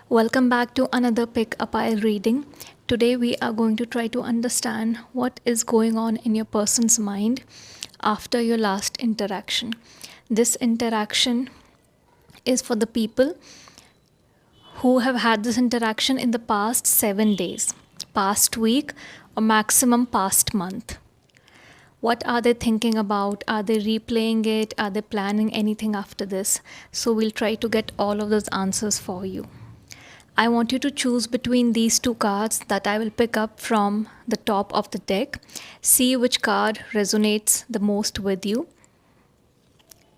Welcome back to another Pick a Pile reading. Today we are going to try to understand what is going on in your person's mind after your last interaction. This interaction is for the people who have had this interaction in the past 7 days, past week, or maximum past month. What are they thinking about? Are they replaying it? Are they planning anything after this? So we'll try to get all of those answers for you. I want you to choose between these two cards that I will pick up from the top of the deck. See which card resonates the most with you.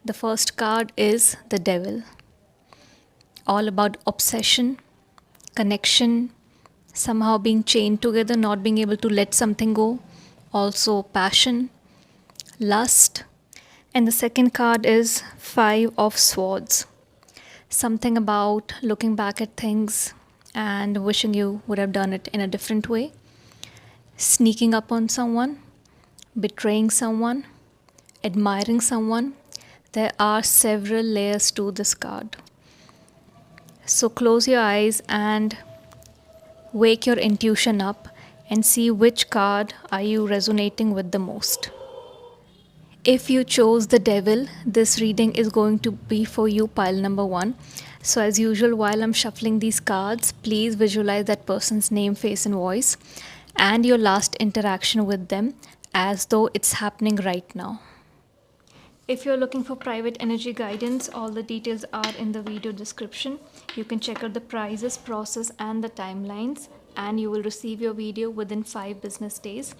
The first card is the Devil. All about obsession, connection, somehow being chained together, not being able to let something go. Also passion, lust. And the second card is Five of Swords. Something about looking back at things and wishing you would have done it in a different way. Sneaking up on someone, betraying someone, admiring someone. There are several layers to this card. So close your eyes and wake your intuition up and see which card are you resonating with the most. If you chose the Devil, this reading is going to be for you, pile number 1. So as usual, while I'm shuffling these cards, please visualize that person's name, face and voice and your last interaction with them as though it's happening right now. If you're looking for private energy guidance, all the details are in the video description. You can check out the prices, process and the timelines, and you will receive your video within 5 business days.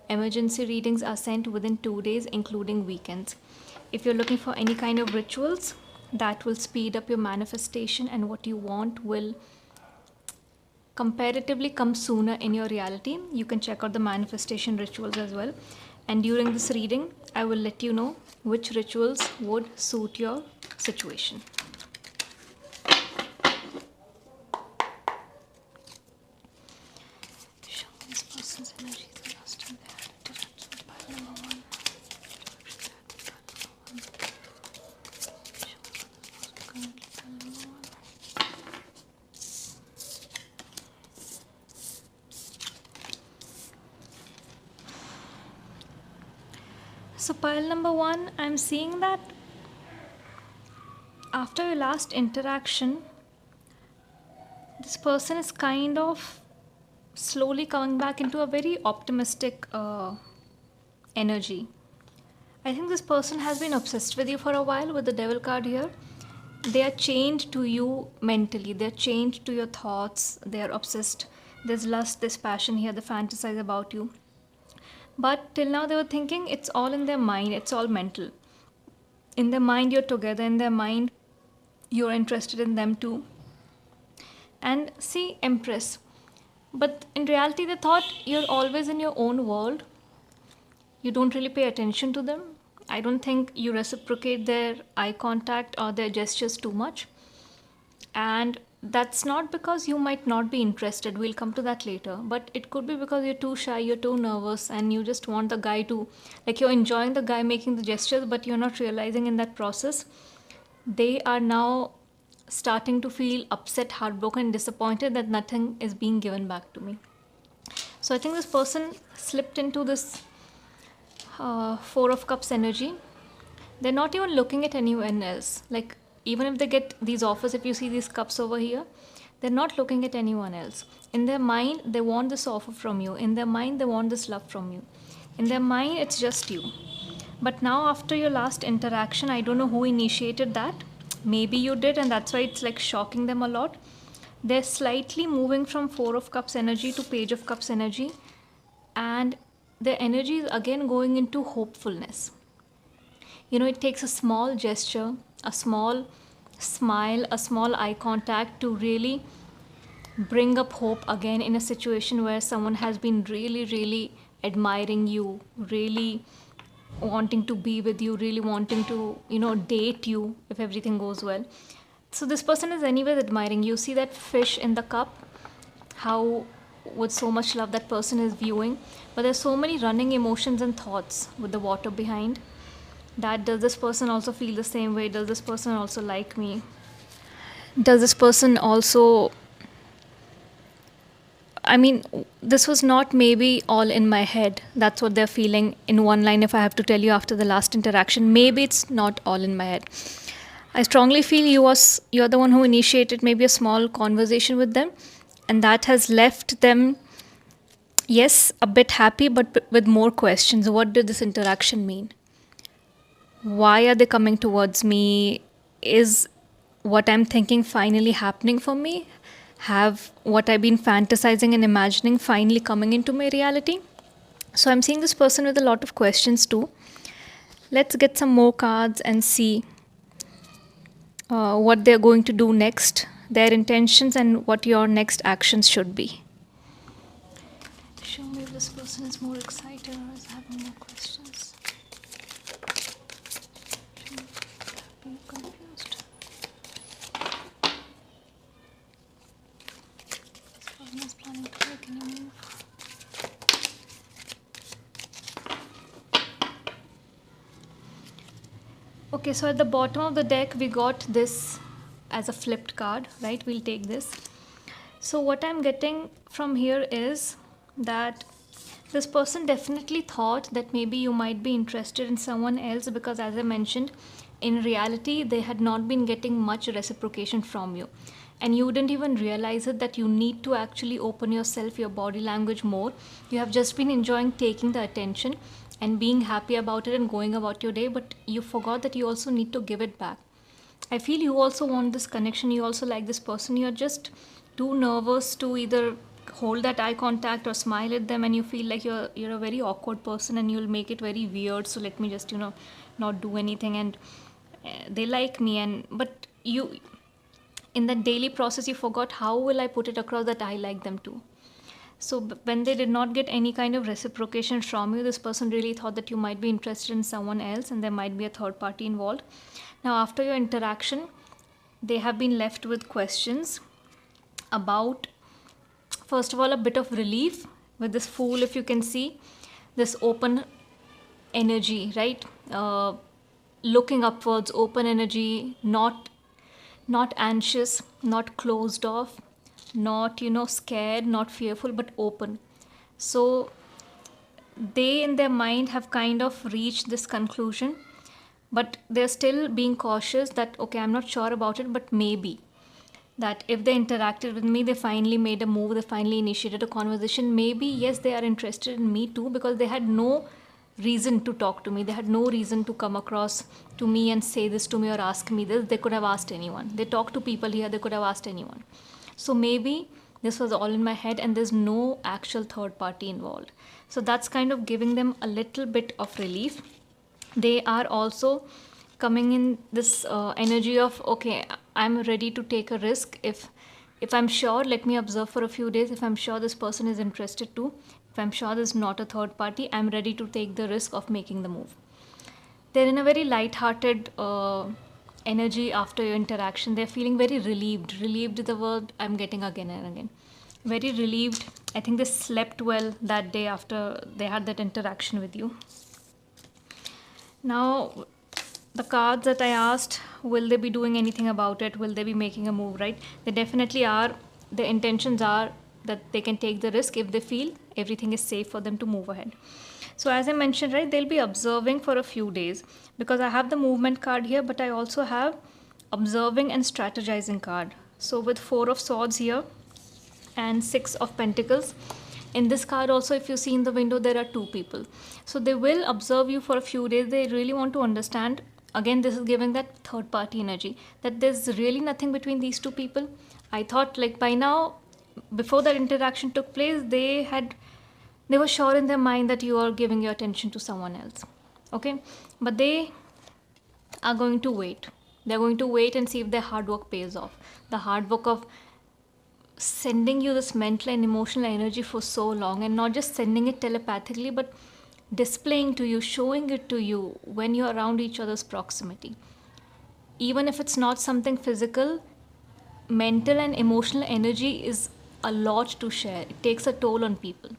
Emergency readings are sent within 2 days, including weekends. If you're looking for any kind of rituals that will speed up your manifestation and what you want will comparatively come sooner in your reality, you can check out the manifestation rituals as well. And during this reading, I will let you know which rituals would suit your situation. Show this person's energy the last time they had interaction with pile number 1. So pile number 1, I'm seeing that after your last interaction, this person is kind of slowly coming back into a very optimistic energy. I think this person has been obsessed with you for a while with the Devil card here. They are chained to you mentally. They're chained to your thoughts. They're obsessed. There's lust, there's passion here. They fantasize about you. But till now they were thinking it's all in their mind. It's all mental. In their mind you're together. In their mind you're interested in them too. And see, Empress. But in reality they thought you're always in your own world. You don't really pay attention to them. I don't think you reciprocate their eye contact or their gestures too much. And that's not because you might not be interested. We'll come to that later. But it could be because you're too shy, you're too nervous, and you just want the guy to, like, you're enjoying the guy making the gestures, but you're not realizing in that process. They are now starting to feel upset, heartbroken, disappointed that nothing is being given back to me. So I think this person slipped into this Four of Cups energy. They're not even looking at anyone else. Like, even if they get these offers, if you see these cups over here, they're not looking at anyone else. In their mind, they want this offer from you. In their mind, they want this love from you. In their mind, it's just you. But now after your last interaction, I don't know who initiated that. Maybe you did, and that's why it's like shocking them a lot. They're slightly moving from Four of Cups energy to Page of Cups energy. And their energy is again going into hopefulness. You know, it takes a small gesture, a small smile, a small eye contact to really bring up hope again in a situation where someone has been really, really admiring you, really wanting to be with you, really wanting to, date you if everything goes well. So this person is anyways admiring you. See that fish in the cup? How with so much love that person is viewing. But there's so many running emotions and thoughts with the water behind. That does this person also feel the same way? Does this person also like me? Does this person also I mean, this was not maybe all in my head. That's what they're feeling in one line. If I have to tell you after the last interaction, maybe it's not all in my head. I strongly feel you're the one who initiated maybe a small conversation with them, and that has left them, yes, a bit happy, but with more questions. What did this interaction mean? Why are they coming towards me? Is what I'm thinking finally happening for me? Have what I've been fantasizing and imagining finally coming into my reality? So I'm seeing this person with a lot of questions too. Let's get some more cards and see what they're going to do next, their intentions, and what your next actions should be. Show me if this person is more excited or is having more questions. Are you confused? This person is planning to make any move. Okay, so at the bottom of the deck, we got this as a flipped card, right? We'll take this. So what I'm getting from here is that this person definitely thought that maybe you might be interested in someone else, because as I mentioned, in reality, they had not been getting much reciprocation from you. And you didn't even realize it, that you need to actually open yourself, your body language more. You have just been enjoying taking the attention and being happy about it and going about your day, but you forgot that you also need to give it back. I feel you also want this connection, you also like this person, you're just too nervous to either hold that eye contact or smile at them, and you feel like you're a very awkward person and you'll make it very weird, so let me just not do anything, and they like me, and but you, in that daily process, you forgot how will I put it across that I like them too. So when they did not get any kind of reciprocation from you, this person really thought that you might be interested in someone else and there might be a third party involved. Now after your interaction, they have been left with questions about, first of all, a bit of relief with this Fool, if you can see, this open energy, right? Looking upwards, open energy, not anxious, not closed off, not scared, not fearful, but open. So they in their mind have kind of reached this conclusion, but they're still being cautious that, okay, I'm not sure about it, but maybe that if they interacted with me, they finally made a move, they finally initiated a conversation, maybe yes, they are interested in me too, because they had no reason to talk to me, they had no reason to come across to me and say this to me or ask me this. They could have asked anyone. They talk to people here, they could have asked anyone. So maybe this was all in my head and there's no actual third party involved. So that's kind of giving them a little bit of relief. They are also coming in this energy of, okay, I'm ready to take a risk. If I'm sure, let me observe for a few days. If I'm sure this person is interested too, if I'm sure there's not a third party, I'm ready to take the risk of making the move. They're in a very light-hearted energy after your interaction. They're feeling very relieved. Relieved is the word I'm getting again and again. Very relieved. I think they slept well that day after they had that interaction with you. Now, the cards that I asked, will they be doing anything about it? Will they be making a move, right? They definitely are. Their intentions are that they can take the risk if they feel everything is safe for them to move ahead. So as I mentioned, right, they'll be observing for a few days, because I have the movement card here, but I also have observing and strategizing card. So with 4 of Swords here and 6 of Pentacles. In this card also, if you see in the window, there are 2 people. So they will observe you for a few days. They really want to understand. Again, this is giving that third party energy, that there's really nothing between these 2 people. I thought like by now, before that interaction took place, they were sure in their mind that you are giving your attention to someone else. Okay, but they are going to wait. They're going to wait and see if their hard work pays off. The hard work of sending you this mental and emotional energy for so long, and not just sending it telepathically, but displaying to you, showing it to you when you're around each other's proximity. Even if it's not something physical, mental and emotional energy is a lot to share. It takes a toll on people.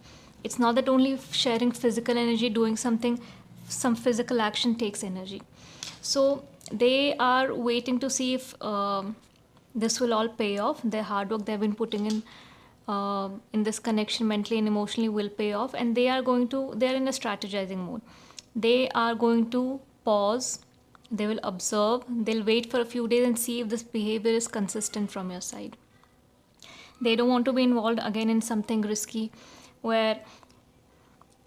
It's not that only sharing physical energy, doing something, some physical action takes energy. So they are waiting to see if this will all pay off. Their hard work they've been putting in in this connection mentally and emotionally will pay off, and they're in a strategizing mode. They are going to pause, they will observe, they'll wait for a few days and see if this behavior is consistent from your side. They don't want to be involved again in something risky where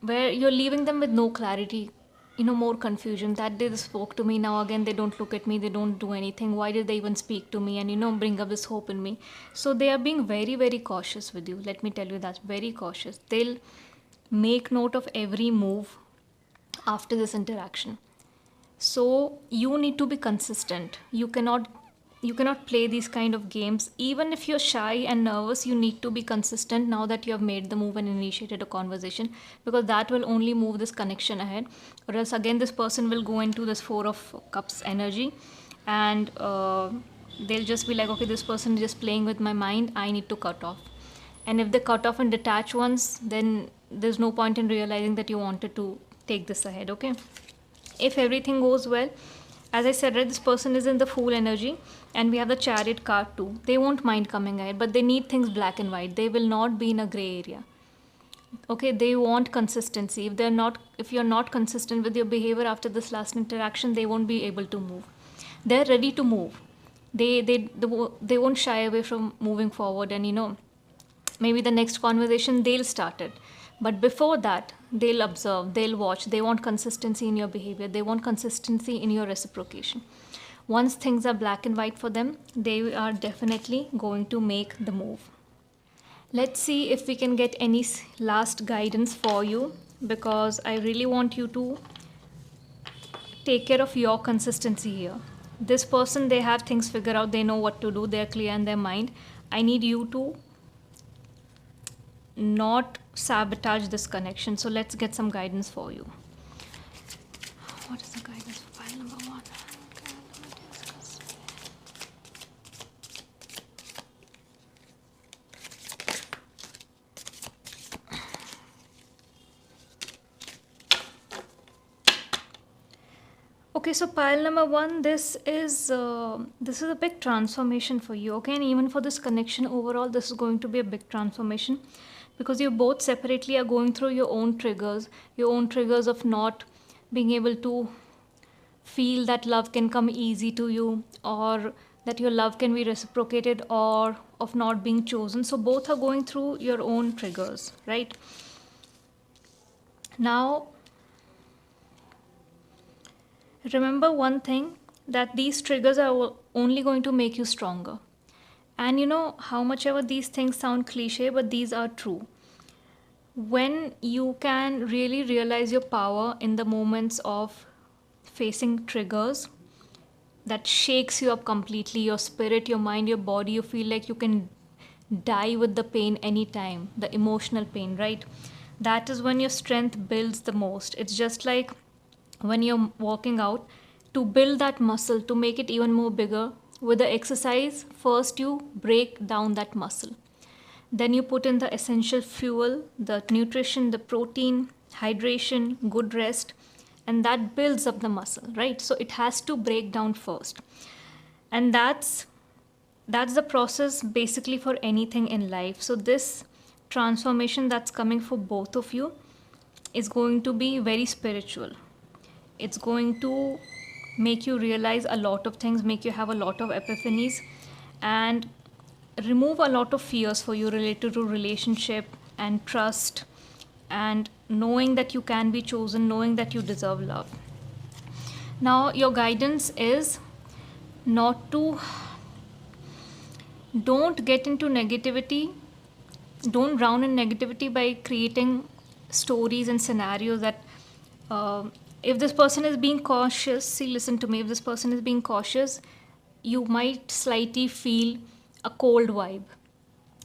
you're leaving them with no clarity, more confusion. That day they spoke to me, now again they don't look at me, they don't do anything. Why did they even speak to me? And bring up this hope in me. So they are being very, very cautious with you. Let me tell you, that's very cautious. They'll make note of every move after this interaction. So you need to be consistent. You cannot play these kind of games. Even if you're shy and nervous, you need to be consistent now that you have made the move and initiated a conversation, because that will only move this connection ahead. Or else again this person will go into this Four of Cups energy, and they'll just be like, okay, this person is just playing with my mind, I need to cut off. And if they cut off and detach once, then there's no point in realizing that you wanted to take this ahead. Okay, if everything goes well, as I said, right, this person is in the Fool energy, and we have the Chariot card too. They won't mind coming ahead, but they need things black and white. They will not be in a gray area. Okay, they want consistency. If you're not consistent with your behavior after this last interaction, they won't be able to move. They're ready to move. They won't shy away from moving forward, and maybe the next conversation they'll start it. But before that, they'll observe, they'll watch. They want consistency in your behavior, they want consistency in your reciprocation. Once things are black and white for them, they are definitely going to make the move. Let's see if we can get any last guidance for you, because I really want you to take care of your consistency here. This person, they have things figured out, they know what to do, they're clear in their mind. I need you to not sabotage this connection. So let's get some guidance for you. What is the guidance for pile number 1? Okay, so pile number 1, this is a big transformation for you. Okay, and even for this connection overall, this is going to be a big transformation, because you both separately are going through your own triggers of not being able to feel that love can come easy to you, or that your love can be reciprocated, or of not being chosen. So both are going through your own triggers, right? Now, remember one thing, that these triggers are only going to make you stronger. And how much ever these things sound cliche, but these are true. When you can really realize your power in the moments of facing triggers that shakes you up completely, your spirit, your mind, your body, you feel like you can die with the pain anytime, the emotional pain, right? That is when your strength builds the most. It's just like when you're working out, to build that muscle, to make it even more bigger, with the exercise, first you break down that muscle. Then you put in the essential fuel, the nutrition, the protein, hydration, good rest, and that builds up the muscle, right? So it has to break down first. And that's the process basically for anything in life. So this transformation that's coming for both of you is going to be very spiritual. It's going to make you realize a lot of things, make you have a lot of epiphanies, and remove a lot of fears for you related to relationship and trust, and knowing that you can be chosen, knowing that you deserve love. Now, your guidance is don't get into negativity, don't drown in negativity by creating stories and scenarios that if this person is being cautious, listen to me, if this person is being cautious, you might slightly feel a cold vibe.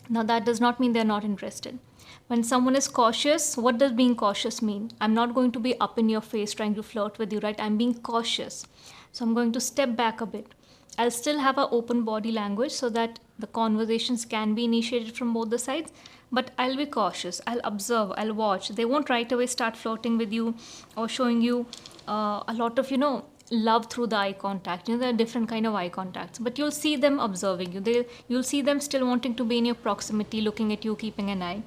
Now, that does not mean they're not interested. When someone is cautious, what does being cautious mean? I'm not going to be up in your face trying to flirt with you, right? I'm being cautious. So I'm going to step back a bit. I'll still have an open body language so that the conversations can be initiated from both the sides, but I'll be cautious. I'll observe, I'll watch. They won't right away start flirting with you or showing you a lot of, love through the eye contact. There are different kind of eye contacts, but you'll see them observing you. You'll see them still wanting to be in your proximity, looking at you, keeping an eye.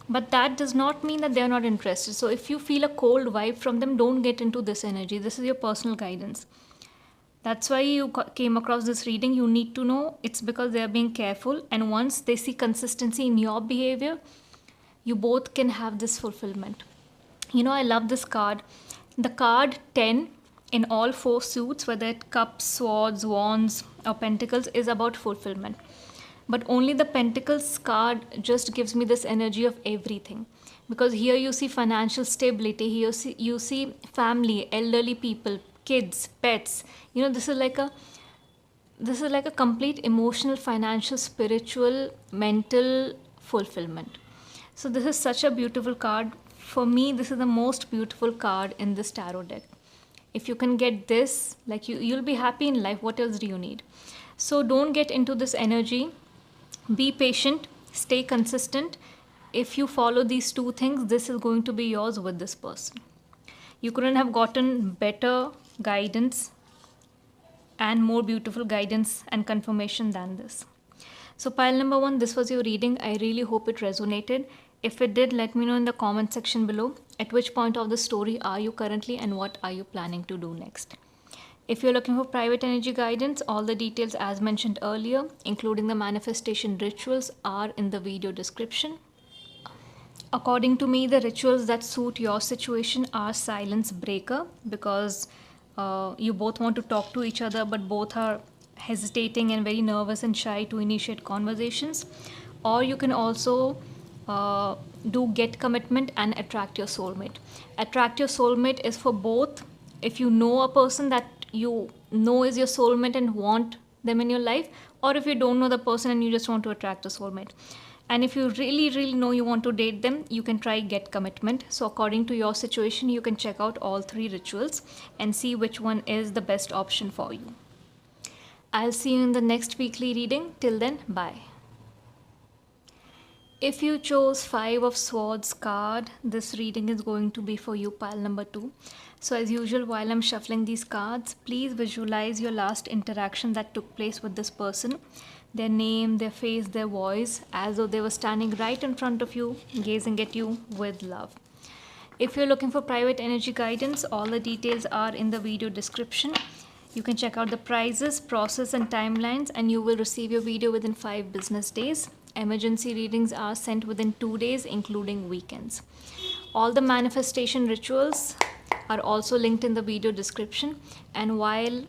But that does not mean that they are not interested. So if you feel a cold vibe from them, don't get into this energy. This is your personal guidance. That's why you came across this reading. You need to know it's because they are being careful, and once they see consistency in your behavior, you both can have this fulfillment. I love this card. The card 10 in all 4 suits, whether it's cups, swords, wands, or pentacles, is about fulfillment. But only the pentacles card just gives me this energy of everything. Because here you see financial stability, here you see family, elderly people, kids, pets. This is like a complete emotional, financial, spiritual, mental fulfillment. So this is such a beautiful card. For me, this is the most beautiful card in this tarot deck. If you can get this, you'll be happy in life. What else do you need? So don't get into this energy. Be patient, stay consistent. If you follow these 2 things, this is going to be yours with this person. You couldn't have gotten better guidance and more beautiful guidance and confirmation than this. So pile number 1, this was your reading. I really hope it resonated. If it did, let me know in the comment section below at which point of the story are you currently and what are you planning to do next. If you're looking for private energy guidance, all the details as mentioned earlier, including the manifestation rituals, are in the video description. According to me, the rituals that suit your situation are silence breaker, because you both want to talk to each other but both are hesitating and very nervous and shy to initiate conversations. Or you can also do get commitment and attract your soulmate. Attract your soulmate is for both. If you know a person that you know is your soulmate and want them in your life, or if you don't know the person and you just want to attract a soulmate. And if you really know you want to date them, you can try get commitment. So according to your situation, you can check out all 3 rituals and see which one is the best option for you. I'll see you in the next weekly reading. Till then, bye. If you chose 5 of Swords card, this reading is going to be for you, pile number 2. So as usual, while I'm shuffling these cards, please visualize your last interaction that took place with this person. Their name, their face, their voice, as though they were standing right in front of you, gazing at you with love. If you're looking for private energy guidance, all the details are in the video description. You can check out the prices, process and timelines, and you will receive your video within 5 business days. Emergency readings are sent within 2 days, including weekends. All the manifestation rituals are also linked in the video description, and while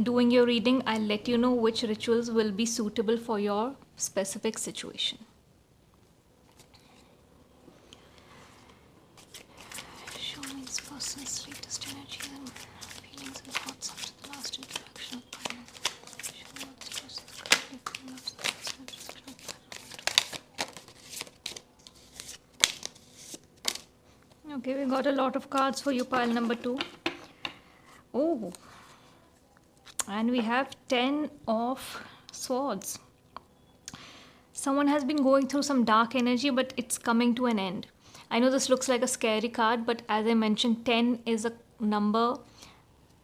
doing your reading, I'll let you know which rituals will be suitable for your specific situation. Show me this person's latest energy and feelings and thoughts after the last interaction of time. Show me this person's currently feeling of the last interaction of time. Okay, we got a lot of cards for you, pile number 2. Oh, and we have 10 of Swords. Someone has been going through some dark energy, but it's coming to an end. I know this looks like a scary card, but as I mentioned, 10 is a number,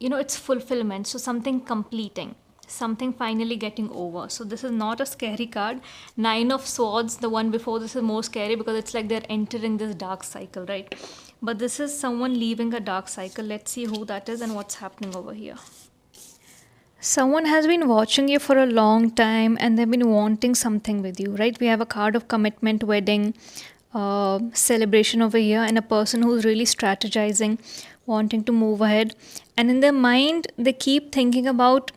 it's fulfillment. So something completing, something finally getting over. So this is not a scary card. 9 of Swords, the one before this, is more scary because it's like they're entering this dark cycle, right? But this is someone leaving a dark cycle. Let's see who that is and what's happening over here. Someone has been watching you for a long time and they've been wanting something with you, right? We have a card of commitment, wedding, celebration over here, and a person who's really strategizing, wanting to move ahead. And in their mind, they keep thinking about,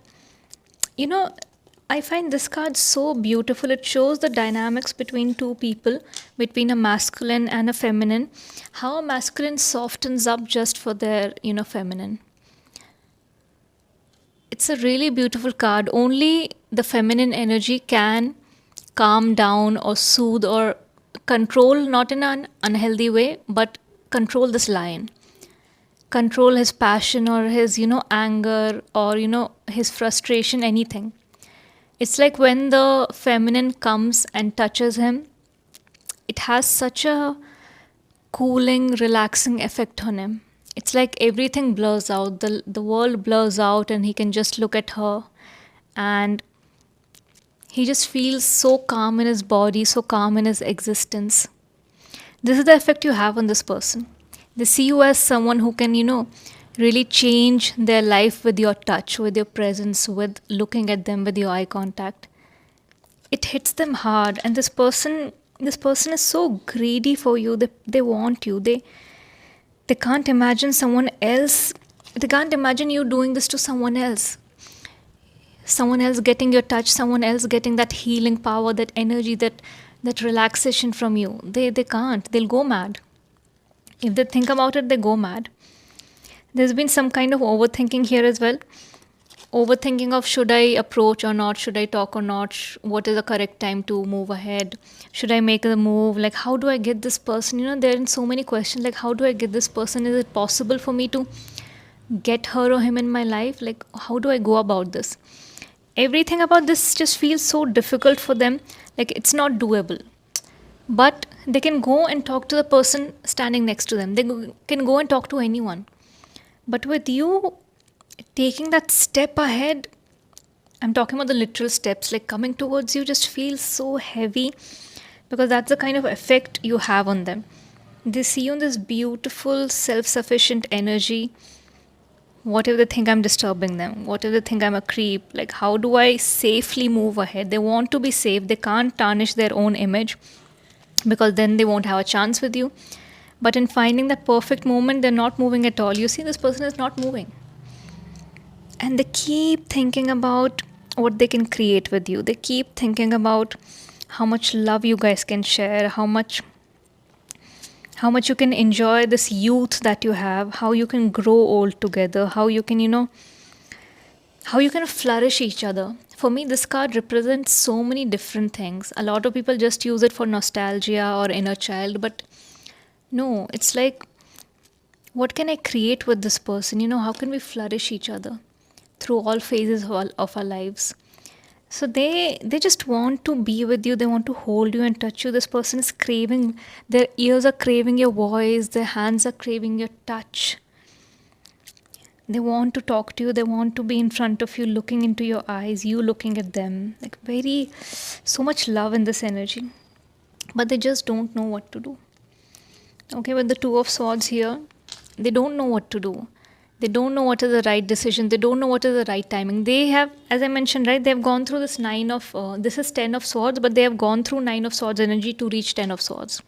I find this card so beautiful. It shows the dynamics between 2 people, between a masculine and a feminine, how a masculine softens up just for their, feminine. It's a really beautiful card. Only the feminine energy can calm down or soothe or control, not in an unhealthy way, but control this lion. Control his passion or his, anger or, his frustration, anything. It's like when the feminine comes and touches him, it has such a cooling, relaxing effect on him. It's like everything blurs out, the world blurs out, and he can just look at her, and he just feels so calm in his body, so calm in his existence. This is the effect you have on this person. They see you as someone who can, really change their life with your touch, with your presence, with looking at them, with your eye contact. It hits them hard, and this person is so greedy for you. They want you. They can't imagine someone else. They can't imagine you doing this to someone else. Someone else getting your touch, someone else getting that healing power, that energy, that relaxation from you. They can't. They'll go mad. If they think about it, they go mad. There's been some kind of overthinking here as well. Overthinking of, should I approach or not, should I talk or not, what is the correct time to move ahead, should I make the move, like how do I get this person, there are so many questions, like how do I get this person, is it possible for me to get her or him in my life, like how do I go about this. Everything about this just feels so difficult for them, like it's not doable. But they can go and talk to the person standing next to them, can go and talk to anyone. But with you, taking that step ahead, I'm talking about the literal steps, like coming towards you just feels so heavy, because that's the kind of effect you have on them. They see you in this beautiful, self sufficient energy. What if they think I'm disturbing them? What if they think I'm a creep? Like, how do I safely move ahead? They want to be safe. They can't tarnish their own image, because then they won't have a chance with you. But in finding that perfect moment, they're not moving at all. You see, this person is not moving. And they keep thinking about what they can create with you. They keep thinking about how much love you guys can share, how much you can enjoy this youth that you have, how you can grow old together, how you can, how you can flourish each other. For me, this card represents so many different things. A lot of people just use it for nostalgia or inner child, but no, it's like, what can I create with this person? How can we flourish each other through all phases of our lives? So they just want to be with you. They want to hold you and touch you. This person is craving, their ears are craving your voice, their hands are craving your touch. They want to talk to you. They want to be in front of you, looking into your eyes, you looking at them. Like, so much love in this energy. But they just don't know what to do. Okay, with the Two of Swords here, they don't know what to do. They don't know what is the right decision. They don't know what is the right timing. They have, as I mentioned, right, they have gone through this this is 10 of Swords, but they have gone through 9 of Swords energy to reach 10 of Swords.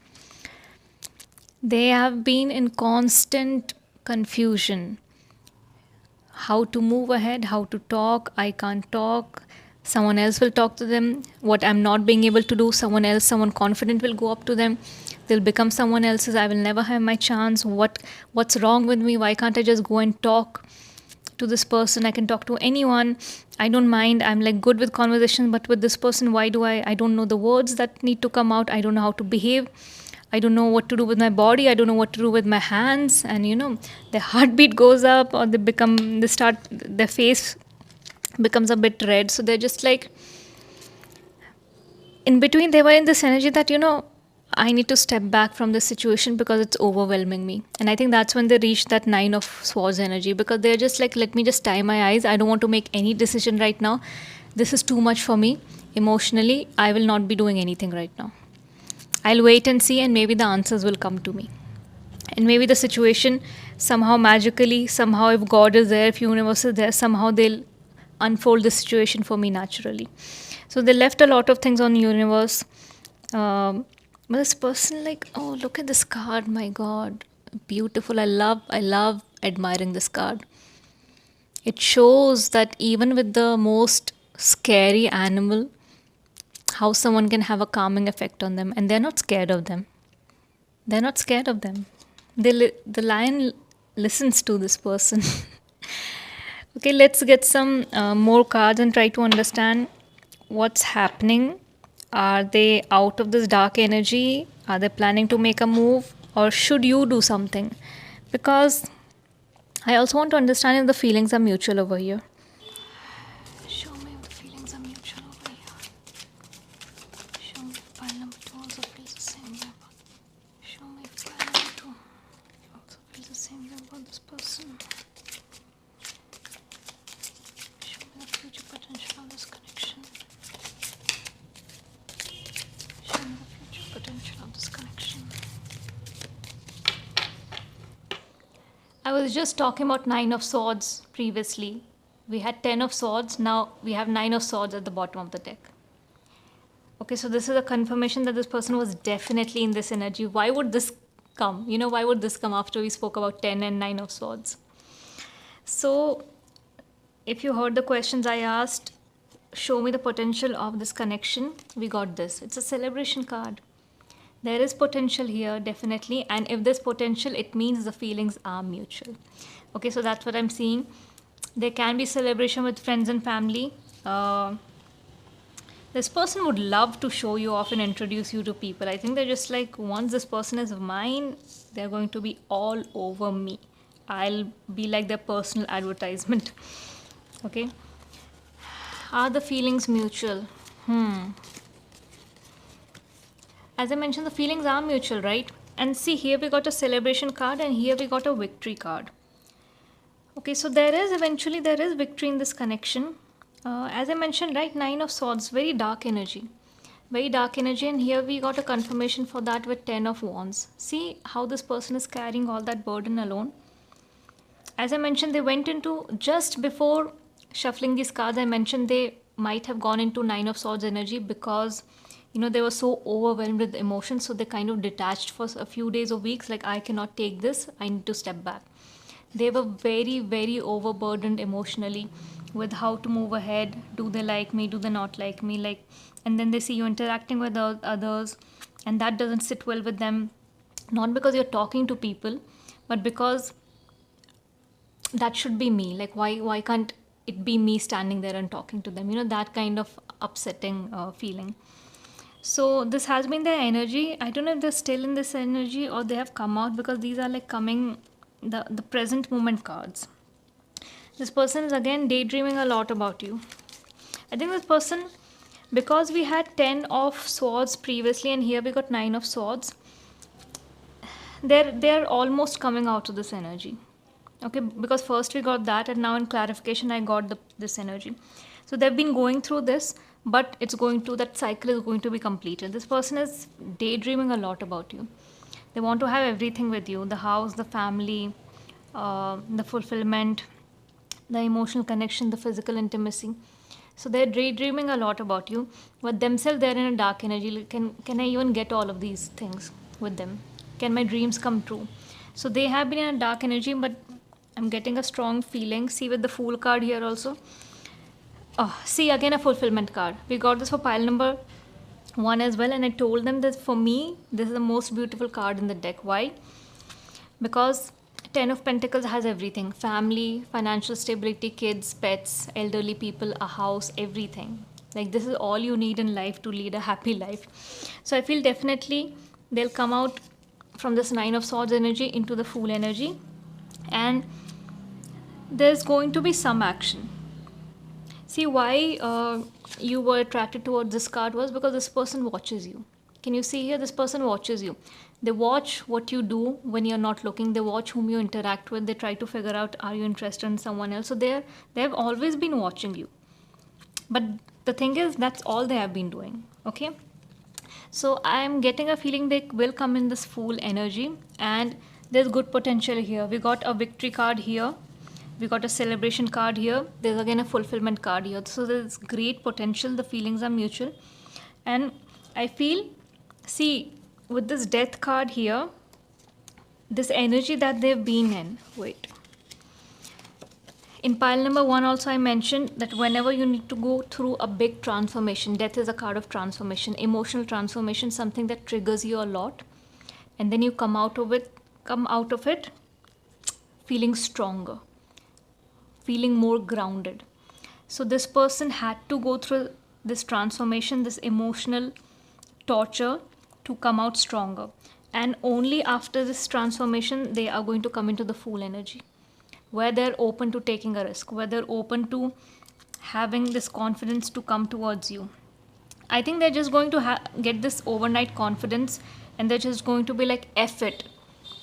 They have been in constant confusion. How to move ahead, how to talk. I can't talk. Someone else will talk to them. What I'm not being able to do, someone confident will go up to them. They'll become someone else's. I will never have my chance. What's wrong with me? Why can't I just go and talk to this person? I can talk to anyone. I don't mind. I'm like good with conversation, but with this person, why do I don't know the words that need to come out. I don't know how to behave. I don't know what to do with my body. I don't know what to do with my hands. And their heartbeat goes up, or their face becomes a bit red. So they're just like, in between, they were in this energy that, I need to step back from this situation because it's overwhelming me. And I think that's when they reach that 9 of Swords energy, because they're just like, let me just tie my eyes. I don't want to make any decision right now. This is too much for me. Emotionally, I will not be doing anything right now. I'll wait and see, and maybe the answers will come to me. And maybe the situation somehow magically, somehow if God is there, if universe is there, somehow they'll unfold the situation for me naturally. So they left a lot of things on the universe. But this person, like, oh, look at this card, my God. Beautiful. I love admiring this card. It shows that even with the most scary animal, how someone can have a calming effect on them, and they're not scared of them. They're not scared of them. The lion listens to this person. Okay, let's get some more cards and try to understand what's happening. Are they out of this dark energy? Are they planning to make a move? Or should you do something? Because I also want to understand if the feelings are mutual over here. Show me if the feelings are mutual over here. Show me if pile number 2 also feels the same way about. Show me if pile number 2 also feels the same way about this potential of this connection. I was just talking about 9 of Swords previously. We had 10 of Swords, now we have 9 of Swords at the bottom of the deck. Okay, so this is a confirmation that this person was definitely in this energy. Why would this come? Why would this come after we spoke about 10 and 9 of Swords? So, if you heard the questions I asked, show me the potential of this connection. We got this. It's a celebration card. There is potential here, definitely. And if there's potential, it means the feelings are mutual. Okay, so that's what I'm seeing. There can be celebration with friends and family. This person would love to show you off and introduce you to people. I think they're just like, once this person is mine, they're going to be all over me. I'll be like their personal advertisement. Okay. Are the feelings mutual? As I mentioned, the feelings are mutual, right? And see, here we got a celebration card and here we got a victory card. Okay, so there is victory in this connection. As I mentioned, right, 9 of Swords, very dark energy. Very dark energy, and here we got a confirmation for that with 10 of Wands. See how this person is carrying all that burden alone. As I mentioned, they went into, just before shuffling these cards, I mentioned they might have gone into 9 of Swords energy because they were so overwhelmed with emotions, so they kind of detached for a few days or weeks, like, I cannot take this, I need to step back. They were very, very overburdened emotionally with how to move ahead. Do they like me? Do they not like me? And then they see you interacting with others, and that doesn't sit well with them. Not because you're talking to people, but because that should be me. Like, why can't it be me standing there and talking to them? That kind of upsetting feeling. So this has been their energy. I don't know if they're still in this energy or they have come out, because these are like coming, the present moment cards. This person is again daydreaming a lot about you. I think this person, because we had 10 of Swords previously and here we got 9 of Swords, they're almost coming out of this energy. Okay, because first we got that, and now in clarification I got this energy. So they've been going through this, but that cycle is going to be completed. This person is daydreaming a lot about you. They want to have everything with you: the house, the family, the fulfillment, the emotional connection, the physical intimacy. So they're daydreaming a lot about you, but themselves they're in a dark energy. Can I even get all of these things with them? Can my dreams come true? So they have been in a dark energy, but I'm getting a strong feeling. See, with the Fool card here also. See, again a fulfillment card. We got this for pile number 1 as well, and I told them that for me, this is the most beautiful card in the deck. Why? Because 10 of Pentacles has everything: family, financial stability, kids, pets, elderly people, a house, everything. Like, this is all you need in life to lead a happy life. So I feel definitely they'll come out from this 9 of Swords energy into the Fool energy, and there's going to be some action. See, why you were attracted towards this card was because this person watches you. Can you see here? This person watches you. They watch what you do when you're not looking. They watch whom you interact with. They try to figure out, are you interested in someone else? So they've always been watching you. But the thing is, that's all they have been doing. Okay? So I'm getting a feeling they will come in this Fool energy, and there's good potential here. We got a victory card here. We got a celebration card here. There's again a fulfillment card here. So there's great potential. The feelings are mutual. And I feel, see, with this death card here, this energy that they've been in. Wait. In pile number 1 also I mentioned that whenever you need to go through a big transformation, death is a card of transformation, emotional transformation, something that triggers you a lot. And then you come out of it feeling stronger, feeling more grounded. So this person had to go through this transformation, this emotional torture, to come out stronger. And only after this transformation, they are going to come into the Fool energy, where they're open to taking a risk, where they're open to having this confidence to come towards you. I think they're just going to get this overnight confidence, and they're just going to be like, F it.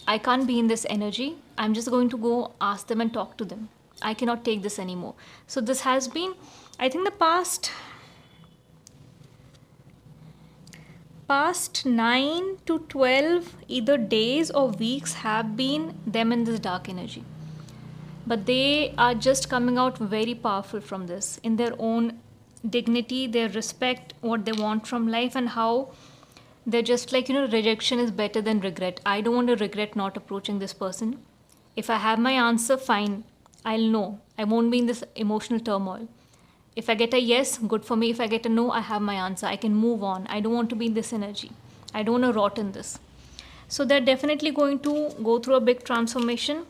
I can't be in this energy. I'm just going to go ask them and talk to them. I cannot take this anymore. So this has been, I think, the past past 9 to 12 either days or weeks have been them in this dark energy. But they are just coming out very powerful from this in their own dignity, their respect, what they want from life, and how they're just like, rejection is better than regret. I don't want to regret not approaching this person. If I have my answer, fine. I'll know. I won't be in this emotional turmoil. If I get a yes, good for me. If I get a no, I have my answer. I can move on. I don't want to be in this energy. I don't want to rot in this. So they're definitely going to go through a big transformation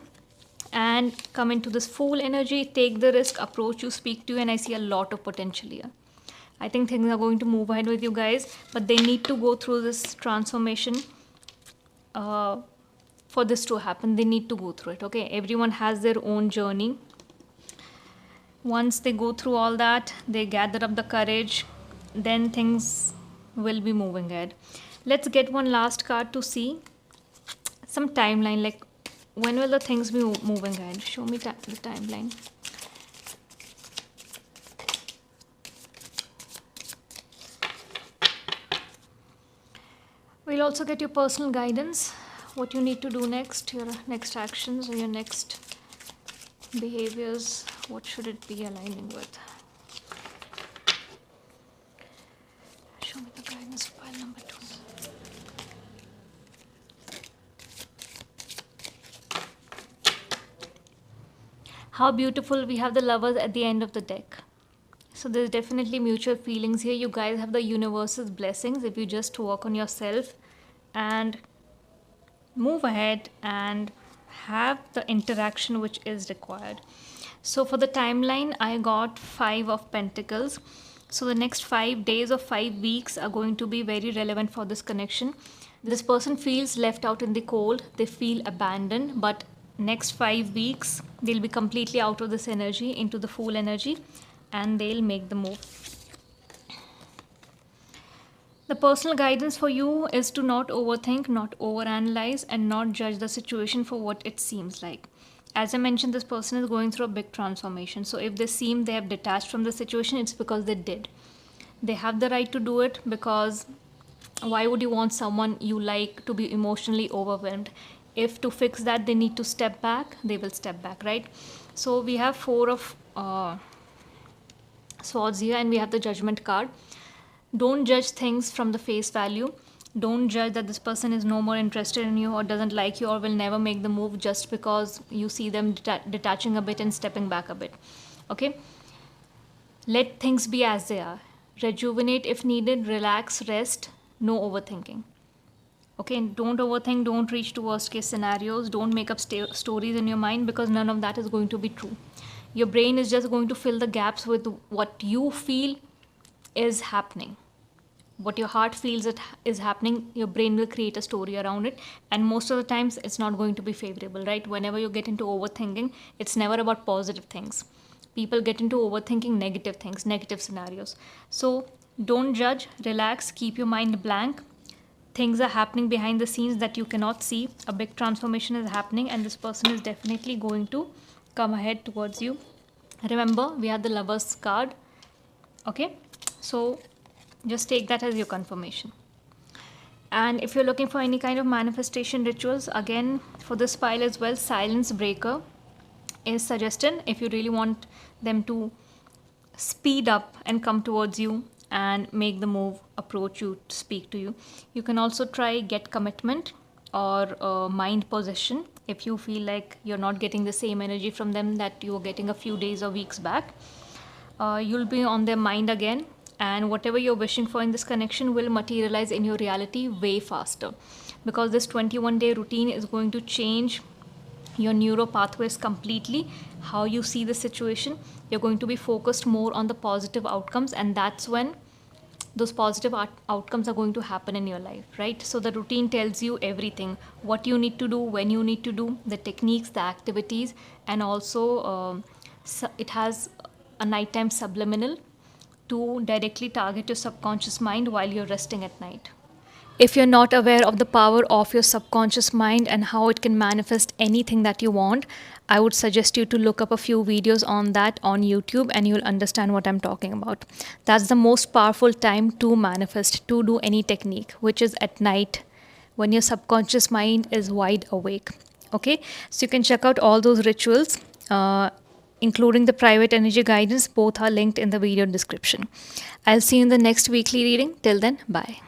and come into this full energy, take the risk, approach you, speak to you, and I see a lot of potential here. I think things are going to move ahead with you guys, but they need to go through this transformation for this to happen. They need to go through it, okay? Everyone has their own journey. Once they go through all that, they gather up the courage, then things will be moving ahead. Let's get one last card to see some timeline, like when will the things be moving ahead? Show me the timeline. We'll also get your personal guidance, what you need to do next, your next actions or your next behaviors, what should it be aligning with. Show me the guidance for pile number 2. How beautiful, we have the Lovers at the end of the deck. So there's definitely mutual feelings here. You guys have the universe's blessings if you just work on yourself and move ahead and have the interaction which is required. So for the timeline, I got 5 of Pentacles. So the next 5 days or 5 weeks are going to be very relevant for this connection. This person feels left out in the cold. They feel abandoned, but next 5 weeks, they'll be completely out of this energy into the full energy and they'll make the move. The personal guidance for you is to not overthink, not overanalyze, and not judge the situation for what it seems like. As I mentioned, this person is going through a big transformation. So if they seem they have detached from the situation, it's because they did. They have the right to do it, because why would you want someone you like to be emotionally overwhelmed? If to fix that they need to step back, they will step back, right? So we have 4 of Swords here, and we have the Judgment card. Don't judge things from the face value. Don't judge that this person is no more interested in you or doesn't like you or will never make the move just because you see them detaching a bit and stepping back a bit. Okay? Let things be as they are. Rejuvenate if needed. Relax, rest. No overthinking. Okay? Don't overthink. Don't reach to worst case scenarios. Don't make up stories in your mind, because none of that is going to be true. Your brain is just going to fill the gaps with what you feel is happening. What your heart feels it is happening, your brain will create a story around it, and most of the times it's not going to be favorable, right? Whenever you get into overthinking, it's never about positive things. People get into overthinking negative things, negative scenarios. So don't judge, relax, keep your mind blank. Things are happening behind the scenes that you cannot see. A big transformation is happening, and this person is definitely going to come ahead towards you. Remember, we have the Lovers card. Okay, so just take that as your confirmation. And if you're looking for any kind of manifestation rituals, again for this pile as well, Silence Breaker is suggested if you really want them to speed up and come towards you and make the move, approach you, speak to you. You can also try Get Commitment or Mind Possession if you feel like you're not getting the same energy from them that you were getting a few days or weeks back. You'll be on their mind again, and whatever you're wishing for in this connection will materialize in your reality way faster, because this 21-day routine is going to change your neuro pathways completely. How you see the situation, you're going to be focused more on the positive outcomes, and that's when those positive outcomes are going to happen in your life, right? So the routine tells you everything, what you need to do, when you need to do, the techniques, the activities, and also it has a nighttime subliminal to directly target your subconscious mind while you're resting at night. If you're not aware of the power of your subconscious mind and how it can manifest anything that you want, I would suggest you to look up a few videos on that on YouTube and you'll understand what I'm talking about. That's the most powerful time to manifest, to do any technique, which is at night when your subconscious mind is wide awake. Okay, so you can check out all those rituals, including the private energy guidance. Both are linked in the video description. I'll see you in the next weekly reading. Till then, bye.